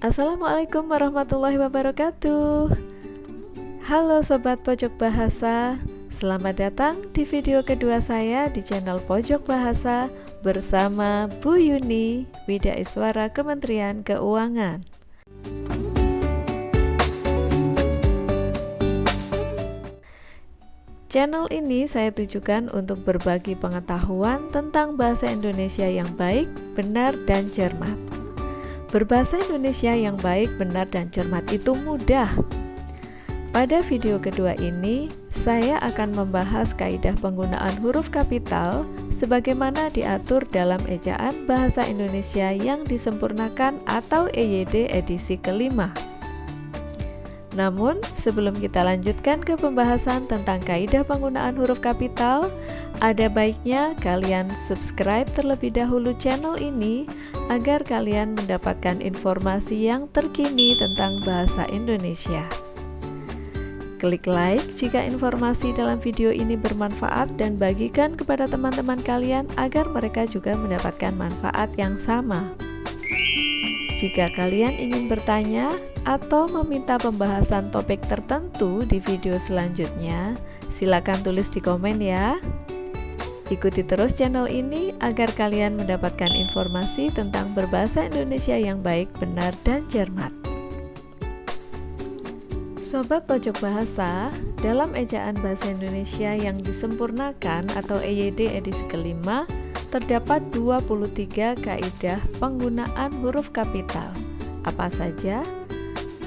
Assalamualaikum warahmatullahi wabarakatuh. Halo Sobat Pojok Bahasa, selamat datang di video kedua saya di channel Pojok Bahasa bersama Bu Yuni, Widaiswara Kementerian Keuangan. Channel ini saya tujukan untuk berbagi pengetahuan tentang bahasa Indonesia yang baik, benar, dan cermat. Berbahasa Indonesia yang baik, benar, dan cermat itu mudah. Pada video kedua ini, saya akan membahas kaidah penggunaan huruf kapital sebagaimana diatur dalam Ejaan Bahasa Indonesia yang disempurnakan atau EYD edisi kelima. Namun, sebelum kita lanjutkan ke pembahasan tentang kaidah penggunaan huruf kapital, ada baiknya kalian subscribe terlebih dahulu channel ini agar kalian mendapatkan informasi yang terkini tentang bahasa Indonesia. Klik like jika informasi dalam video ini bermanfaat dan bagikan kepada teman-teman kalian agar mereka juga mendapatkan manfaat yang sama. Jika kalian ingin bertanya atau meminta pembahasan topik tertentu di video selanjutnya, silakan tulis di komen ya. Ikuti terus channel ini agar kalian mendapatkan informasi tentang berbahasa Indonesia yang baik, benar, dan cermat. Sobat Pojok Bahasa, dalam Ejaan Bahasa Indonesia yang disempurnakan atau EYD edisi kelima, terdapat 23 kaidah penggunaan huruf kapital. Apa saja?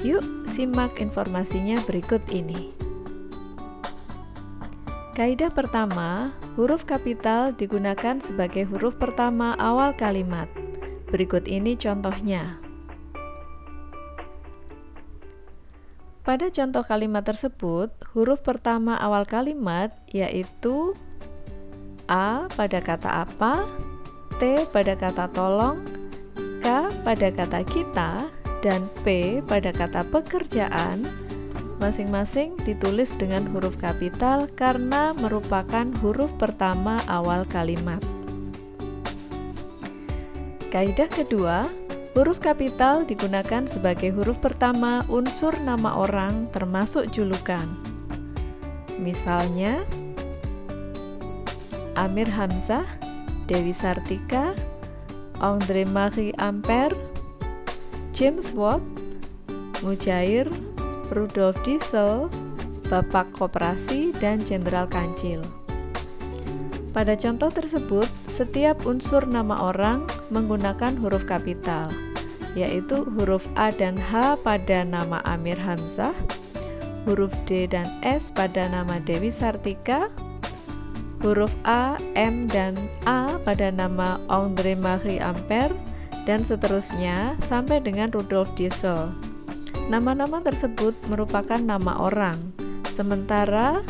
Yuk simak informasinya berikut ini. Kaidah pertama, huruf kapital digunakan sebagai huruf pertama awal kalimat. Berikut ini contohnya. Pada contoh kalimat tersebut, huruf pertama awal kalimat yaitu A pada kata apa, T pada kata tolong, K pada kata kita, dan P pada kata pekerjaan, masing-masing ditulis dengan huruf kapital karena merupakan huruf pertama awal kalimat. Kaidah kedua, huruf kapital digunakan sebagai huruf pertama unsur nama orang termasuk julukan. Misalnya, Amir Hamzah, Dewi Sartika, André-Marie Ampère, James Watt, Mujair, Rudolf Diesel, Bapak Koperasi, dan Jenderal Kancil. Pada contoh tersebut, setiap unsur nama orang menggunakan huruf kapital, yaitu huruf A dan H pada nama Amir Hamzah, huruf D dan S pada nama Dewi Sartika, huruf A, M, dan A pada nama André-Marie Ampère, dan seterusnya sampai dengan Rudolf Diesel. Nama-nama tersebut merupakan nama orang, sementara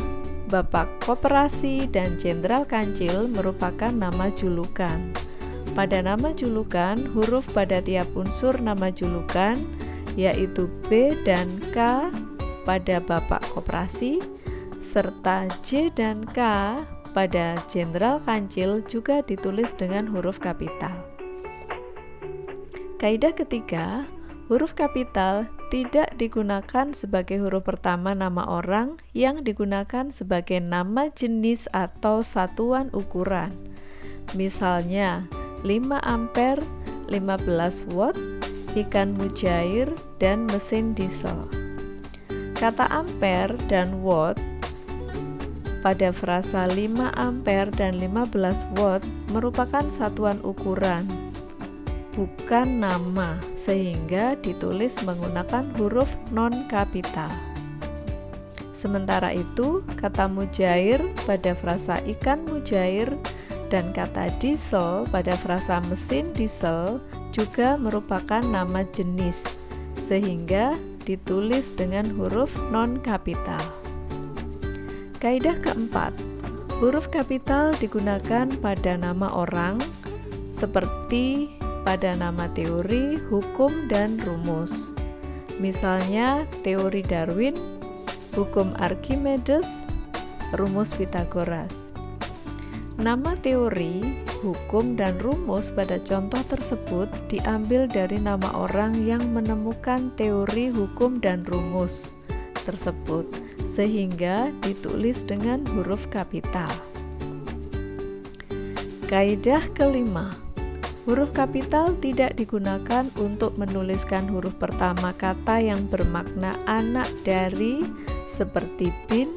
Bapak Koperasi dan Jenderal Kancil merupakan nama julukan. Pada nama julukan, huruf pada tiap unsur nama julukan, yaitu B dan K pada Bapak Koperasi, serta J dan K pada Jenderal Kancil juga ditulis dengan huruf kapital. Kaidah ketiga, huruf kapital tidak digunakan sebagai huruf pertama nama orang yang digunakan sebagai nama jenis atau satuan ukuran. Misalnya, 5 ampere, 15 watt, ikan mujair, dan mesin diesel. Kata ampere dan watt pada frasa 5 ampere dan 15 watt merupakan satuan ukuran, bukan nama, sehingga ditulis menggunakan huruf non-kapital. Sementara itu, kata mujair pada frasa ikan mujair dan kata diesel pada frasa mesin diesel juga merupakan nama jenis, sehingga ditulis dengan huruf non-kapital. Kaidah keempat, huruf kapital digunakan pada nama orang seperti pada nama teori, hukum, dan rumus. Misalnya, teori Darwin, hukum Archimedes, rumus Pythagoras. Nama teori, hukum, dan rumus pada contoh tersebut diambil dari nama orang yang menemukan teori, hukum, dan rumus tersebut, sehingga ditulis dengan huruf kapital. Kaidah kelima, huruf kapital tidak digunakan untuk menuliskan huruf pertama kata yang bermakna anak dari seperti bin,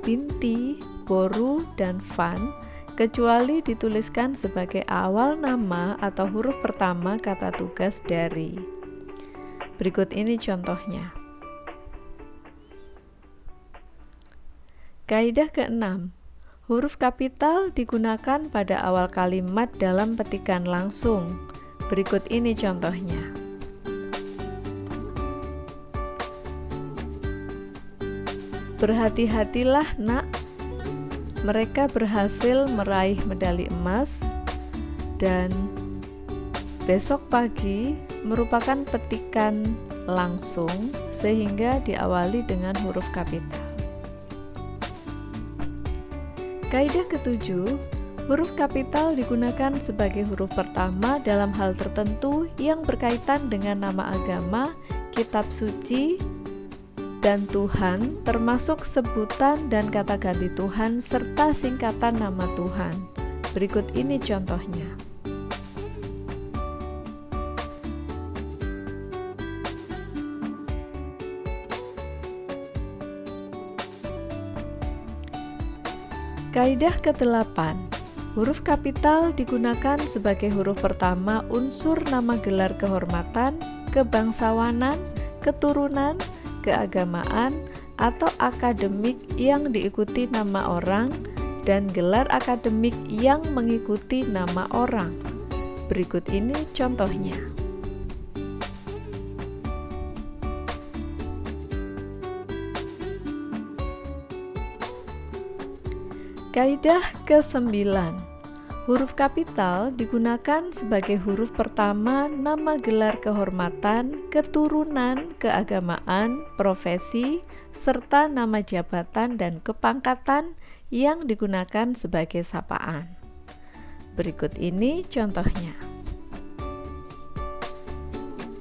binti, boru, dan van, kecuali dituliskan sebagai awal nama atau huruf pertama kata tugas dari. Berikut ini contohnya. Kaidah keenam, huruf kapital digunakan pada awal kalimat dalam petikan langsung. Berikut ini contohnya. Berhati-hatilah nak, mereka berhasil meraih medali emas, dan besok pagi merupakan petikan langsung sehingga diawali dengan huruf kapital. Kaidah ketujuh, huruf kapital digunakan sebagai huruf pertama dalam hal tertentu yang berkaitan dengan nama agama, kitab suci, dan Tuhan, termasuk sebutan dan kata ganti Tuhan serta singkatan nama Tuhan. Berikut ini contohnya. Kaidah ke-8, huruf kapital digunakan sebagai huruf pertama unsur nama gelar kehormatan, kebangsawanan, keturunan, keagamaan, atau akademik yang diikuti nama orang, dan gelar akademik yang mengikuti nama orang. Berikut ini contohnya. Kaidah ke-9, huruf kapital digunakan sebagai huruf pertama nama gelar kehormatan, keturunan, keagamaan, profesi, serta nama jabatan dan kepangkatan yang digunakan sebagai sapaan. Berikut ini contohnya.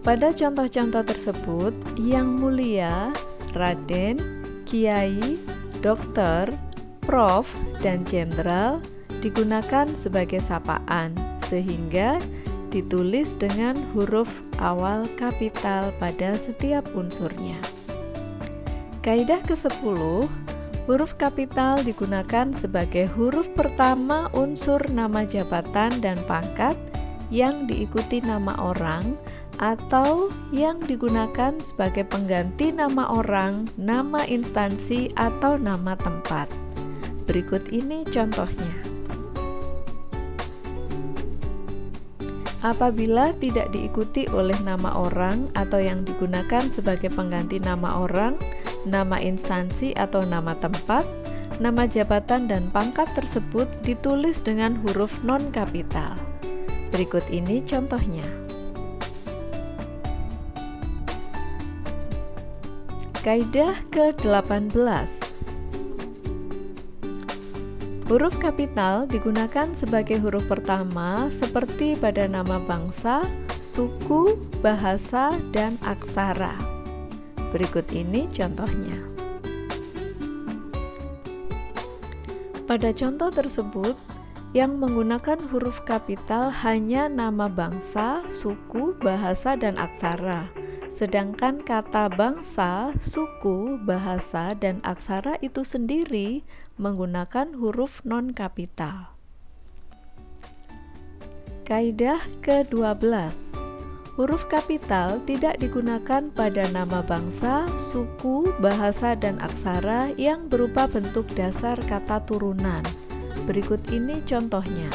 Pada contoh-contoh tersebut, Yang Mulia, Raden, Kiai, Dokter, Prof, dan Jenderal digunakan sebagai sapaan, sehingga ditulis dengan huruf awal kapital pada setiap unsurnya. Kaidah ke-10, huruf kapital digunakan sebagai huruf pertama unsur nama jabatan dan pangkat yang diikuti nama orang atau yang digunakan sebagai pengganti nama orang, nama instansi, atau nama tempat. Berikut ini contohnya. Apabila tidak diikuti oleh nama orang atau yang digunakan sebagai pengganti nama orang, nama instansi atau nama tempat, nama jabatan dan pangkat tersebut ditulis dengan huruf non-kapital. Berikut ini contohnya. Kaidah ke-18, huruf kapital digunakan sebagai huruf pertama seperti pada nama bangsa, suku, bahasa, dan aksara. Berikut ini contohnya. Pada contoh tersebut, yang menggunakan huruf kapital hanya nama bangsa, suku, bahasa, dan aksara. Sedangkan kata bangsa, suku, bahasa, dan aksara itu sendiri menggunakan huruf non-kapital. Kaidah ke-12, huruf kapital tidak digunakan pada nama bangsa, suku, bahasa, dan aksara yang berupa bentuk dasar kata turunan. Berikut ini contohnya.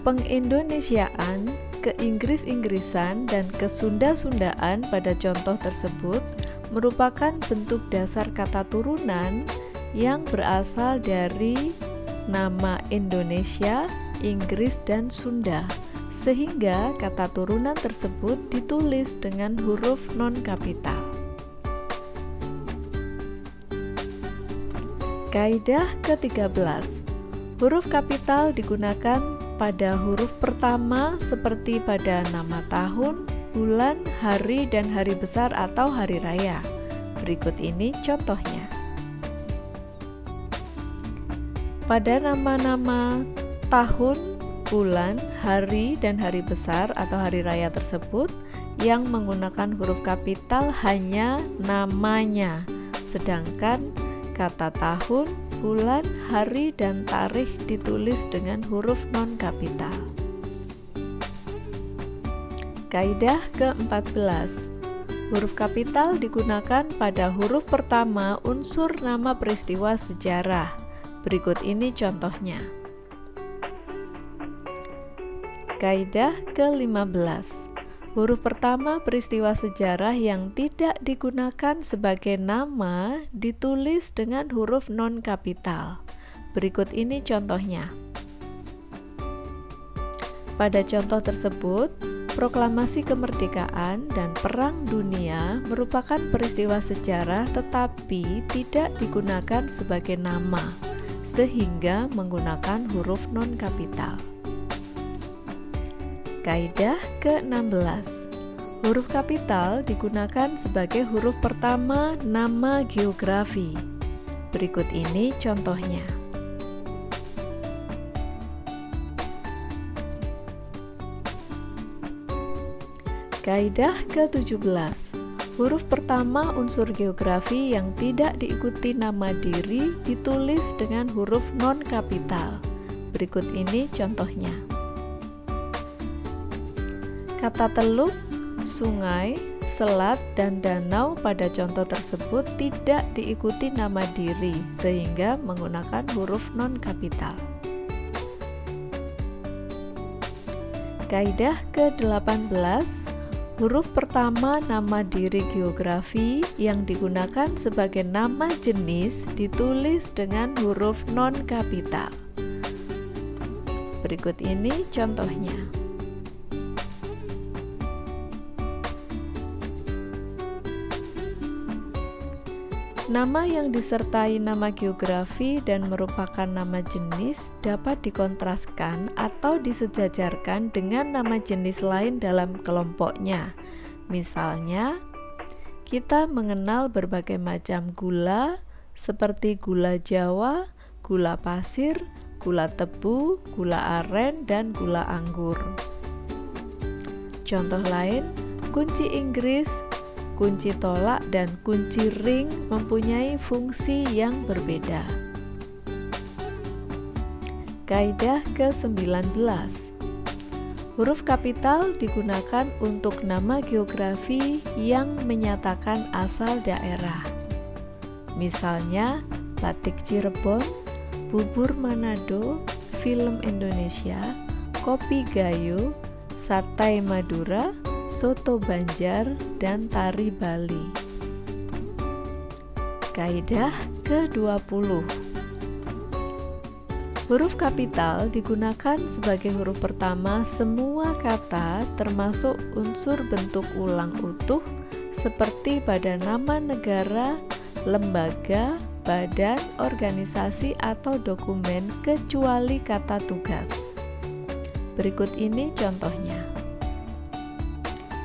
Pengindonesiaan, keinggris-inggrisan, dan kesunda-sundaan pada contoh tersebut merupakan bentuk dasar kata turunan yang berasal dari nama Indonesia, Inggris, dan Sunda, sehingga kata turunan tersebut ditulis dengan huruf non-kapital. Kaidah ke-13. Huruf kapital digunakan pada huruf pertama seperti pada nama tahun, bulan, hari, dan hari besar atau hari raya. Berikut ini contohnya. Pada nama-nama tahun, bulan, hari, dan hari besar atau hari raya tersebut yang menggunakan huruf kapital hanya namanya, sedangkan kata tahun, bulan, hari, dan tarikh ditulis dengan huruf non-kapital. Kaidah ke-14. Huruf kapital digunakan pada huruf pertama unsur nama peristiwa sejarah. Berikut ini contohnya. Kaidah ke-15. Huruf pertama peristiwa sejarah yang tidak digunakan sebagai nama ditulis dengan huruf non-kapital. Berikut ini contohnya. Pada contoh tersebut, proklamasi kemerdekaan dan Perang Dunia merupakan peristiwa sejarah tetapi tidak digunakan sebagai nama, sehingga menggunakan huruf non-kapital. Kaidah ke-16. Huruf kapital digunakan sebagai huruf pertama nama geografi. Berikut ini contohnya. Kaidah ke-17. Huruf pertama unsur geografi yang tidak diikuti nama diri ditulis dengan huruf non-kapital. Berikut ini contohnya. Kata teluk, sungai, selat, dan danau pada contoh tersebut tidak diikuti nama diri sehingga menggunakan huruf non-kapital. Kaidah ke-18. Huruf pertama nama diri geografi yang digunakan sebagai nama jenis ditulis dengan huruf non-kapital. Berikut ini contohnya. Nama yang disertai nama geografi dan merupakan nama jenis dapat dikontraskan atau disejajarkan dengan nama jenis lain dalam kelompoknya. Misalnya, kita mengenal berbagai macam gula seperti gula Jawa, gula pasir, gula tebu, gula aren, dan gula anggur. Contoh lain, kunci Inggris, kunci tolak, dan kunci ring mempunyai fungsi yang berbeda. Kaidah ke-19. Huruf kapital digunakan untuk nama geografi yang menyatakan asal daerah. Misalnya, batik Cirebon, bubur Manado, film Indonesia, kopi Gayo, sate Madura, soto Banjar, dan tari Bali. Kaidah ke-20. Huruf kapital digunakan sebagai huruf pertama semua kata termasuk unsur bentuk ulang utuh seperti pada nama negara, lembaga, badan, organisasi, atau dokumen kecuali kata tugas. Berikut ini contohnya.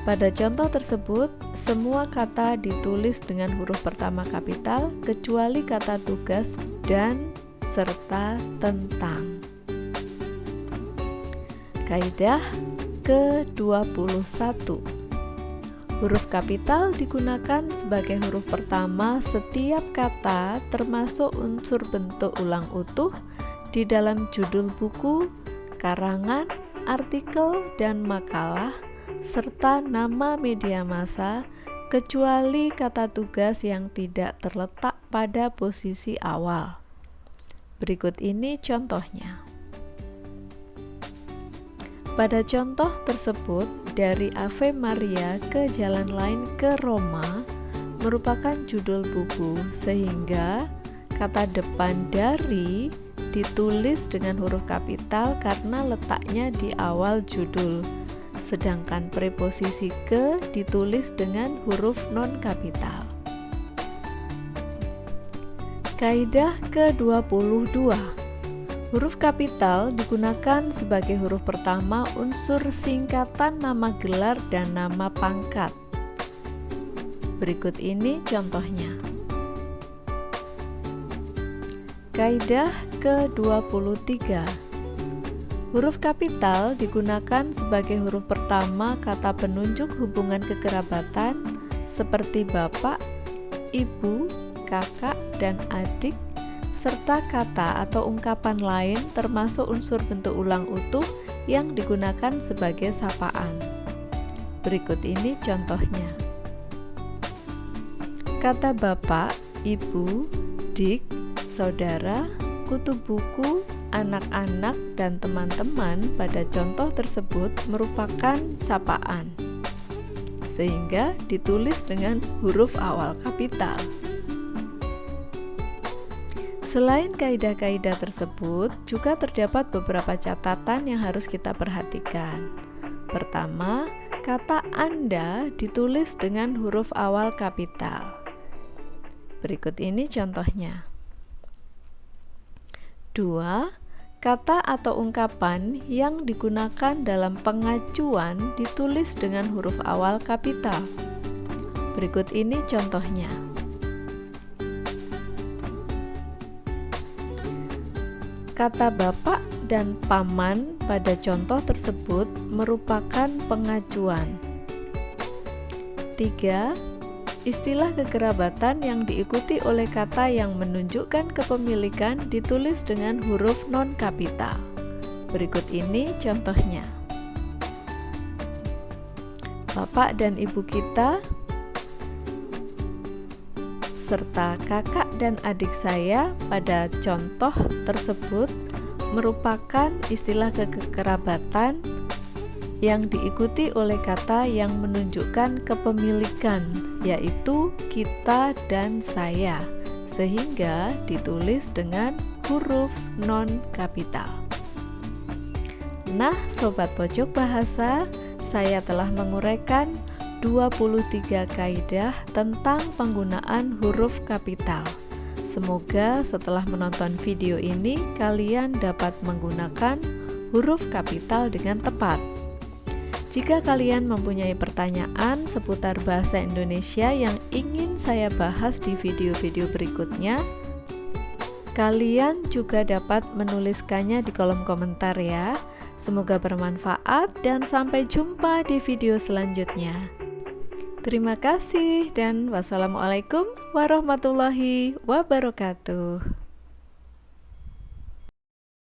Pada contoh tersebut, semua kata ditulis dengan huruf pertama kapital kecuali kata tugas dan serta tentang. Kaidah ke-21. Huruf kapital digunakan sebagai huruf pertama setiap kata termasuk unsur bentuk ulang utuh di dalam judul buku, karangan, artikel, dan makalah serta nama media massa kecuali kata tugas yang tidak terletak pada posisi awal. Berikut ini contohnya. Pada contoh tersebut, dari Ave Maria ke Jalan Lain ke Roma merupakan judul buku, sehingga kata depan dari ditulis dengan huruf kapital karena letaknya di awal judul, sedangkan preposisi ke ditulis dengan huruf non-kapital. Kaidah ke-22. Huruf kapital digunakan sebagai huruf pertama unsur singkatan nama gelar dan nama pangkat. Berikut ini contohnya. Kaidah ke-23. Huruf kapital digunakan sebagai huruf pertama kata penunjuk hubungan kekerabatan seperti bapak, ibu, kakak, dan adik, serta kata atau ungkapan lain termasuk unsur bentuk ulang utuh yang digunakan sebagai sapaan. Berikut ini contohnya. Kata bapak, ibu, dik, saudara, kutu buku, anak-anak, dan teman-teman pada contoh tersebut merupakan sapaan, sehingga ditulis dengan huruf awal kapital. Selain kaidah-kaidah tersebut, juga terdapat beberapa catatan yang harus kita perhatikan. Pertama, kata Anda ditulis dengan huruf awal kapital. Berikut ini contohnya. 2. Kata atau ungkapan yang digunakan dalam pengacuan ditulis dengan huruf awal kapital. Berikut ini contohnya. Kata bapak dan paman pada contoh tersebut merupakan pengacuan. 3. Istilah kekerabatan yang diikuti oleh kata yang menunjukkan kepemilikan ditulis dengan huruf non-kapital. Berikut ini contohnya. Bapak dan ibu kita, serta kakak dan adik saya pada contoh tersebut merupakan istilah kekerabatan yang diikuti oleh kata yang menunjukkan kepemilikan, yaitu kita dan saya, sehingga ditulis dengan huruf non-kapital. Nah, Sobat Pojok Bahasa, saya telah menguraikan 23 kaidah tentang penggunaan huruf kapital. Semoga setelah menonton video ini, kalian dapat menggunakan huruf kapital dengan tepat. Jika kalian mempunyai pertanyaan seputar bahasa Indonesia yang ingin saya bahas di video-video berikutnya, kalian juga dapat menuliskannya di kolom komentar ya. Semoga bermanfaat dan sampai jumpa di video selanjutnya. Terima kasih dan wassalamualaikum warahmatullahi wabarakatuh.